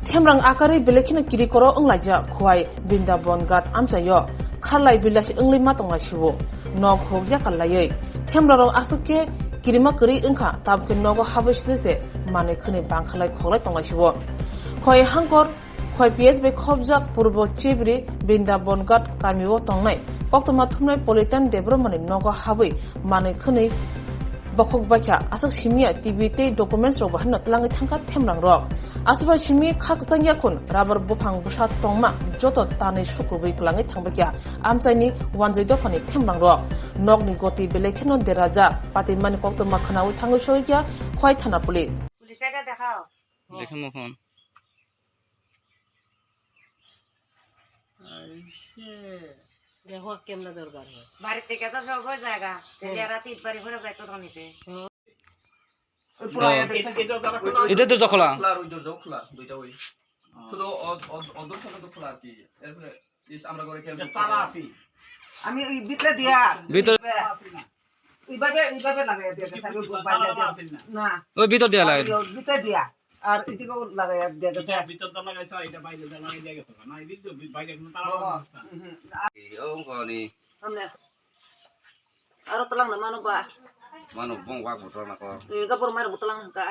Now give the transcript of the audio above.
Temrang akari belekina kiri koro englaja kuai Bindabon gat amcayo khalai bilas engli matonga shiwo nog hogya kallayai temrang asake kirima kiri engka tabke nogo habishdese mane khani bangkhalai khoglai tonga shiwo koi hangkor koi PSB khobjak purbo chibri Bindabon gat kamiwo tongnai oktoma thumnai politan development nogo habai mane khani bakok bacha asak simia TV te documents ro bahna tlangi thangka temrang ro asaba simi khak sangya khun rabar bufang busha tongma joto tane sukrubai klangi thangbakya amchaini wanjai dofani temrang ro nogni goti belekeno deraja patimani kokto makhanawi thangu soikya khoi thana police এটা দেখাও দেখুন phone দেখো কেমন দরকার বাড়ি থেকে তো সব হয়ে জায়গা তাহলে রাতে বাড়ি ঘরে যাইতো তো নিতে এটা তো খোলা খোলা ওই দরজাও খোলা দুইটা ওই শুধু অদর্শনটা তো খোলা আর কি এরপরে আমরা করে খেয়াল তালা আছি আমি ওই ভিতরে দিয়া ভিতরে এইভাবে লাগাই দিয়া গেছে আমি বাইরে দিয়া না ওই ভিতর দিয়া লাগে ভিতরে দিয়া আর এদিকেও লাগাই দিয়া গেছে ভিতর তো লাগাইছ এটা বাইরে লাগাই দিয়া গেছে না এদিক তো বাইরে কোনো তালা ও কোনি আমনে আর তলাং না মানো বা মানো বং ওয়াক বতর না কর এই কাপড় মার বতলাং ka